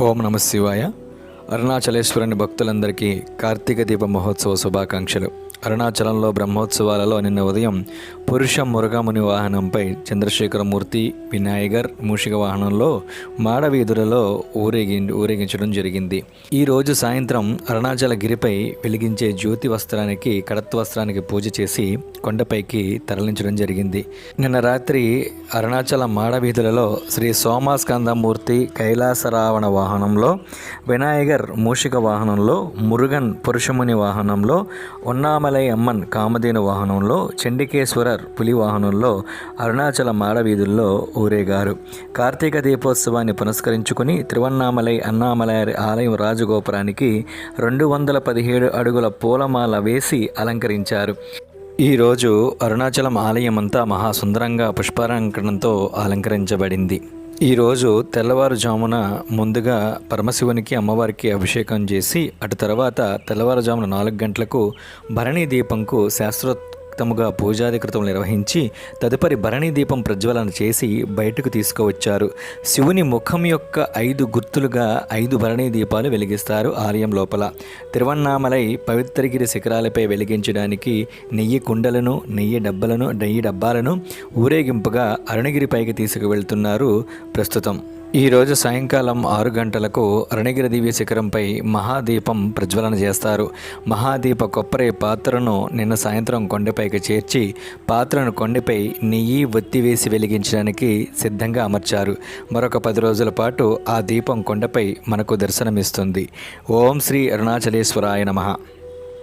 ఓం నమ శివాయ. అరుణాచలేశ్వరుని భక్తులందరికీ కార్తీక దీప మహోత్సవ శుభాకాంక్షలు. అరుణాచలంలో బ్రహ్మోత్సవాలలో నిన్న ఉదయం పురుష మురుగముని వాహనంపై చంద్రశేఖరమూర్తి వినాయగర్ మూషిక వాహనంలో మాడవీధులలో ఊరేగించడం జరిగింది. ఈరోజు సాయంత్రం అరుణాచల గిరిపై వెలిగించే జ్యోతి వస్త్రానికి కడత్ వస్త్రానికి పూజ చేసి కొండపైకి తరలించడం జరిగింది. నిన్న రాత్రి అరుణాచల మాడవీధులలో శ్రీ సోమాస్కందమూర్తి కైలాసరావణ వాహనంలో, వినాయగర్ మూషిక వాహనంలో, మురుగన్ పురుషముని వాహనంలో, ఉన్నామలై అమ్మన్ కామధేను వాహనంలో, చండికేశ్వరర్ పులి వాహనంలో అరుణాచల మాడవీధుల్లో ఊరేగారు. కార్తీక దీపోత్సవాన్ని పురస్కరించుకుని తిరువన్నామలై అన్నామలై ఆలయం రాజగోపురానికి 217 అడుగుల పూలమాల వేసి అలంకరించారు. ఈరోజు అరుణాచలం ఆలయం అంతా మహాసుందరంగా పుష్పాలంకరణంతో అలంకరించబడింది. ఈరోజు తెల్లవారుజామున ముందుగా పరమశివునికి అమ్మవారికి అభిషేకం చేసి అటు తర్వాత తెల్లవారుజామున 4 గంటలకు భరణీ దీపంకు శాస్త్రోక్తముగా పూజాధికృతం నిర్వహించి తదుపరి భరణీ దీపం ప్రజ్వలన చేసి బయటకు తీసుకువచ్చారు. శివుని ముఖం యొక్క 5 గుర్తులుగా 5 భరణీ దీపాలు వెలిగిస్తారు ఆలయం లోపల. తిరువన్నామలై పవిత్రగిరి శిఖరాలపై వెలిగించడానికి నెయ్యి కుండలను, నెయ్యి డబ్బాలను ఊరేగింపుగా అరుణగిరిపైకి తీసుకువెళ్తున్నారు ప్రస్తుతం. ఈరోజు సాయంకాలం 6 గంటలకు అరుణగిరి దివ్య శిఖరంపై మహాదీపం ప్రజ్వలన చేస్తారు. మహాదీప కొప్పరి పాత్రను నిన్న సాయంత్రం కొండపైకి చేర్చి పాత్రను కొండపై నెయ్యి ఒత్తి వేసి వెలిగించడానికి సిద్ధంగా అమర్చారు. మరొక 10 రోజుల పాటు ఆ దీపం కొండపై మనకు దర్శనమిస్తుంది. ఓం శ్రీ అరుణాచలేశ్వరాయ నమః.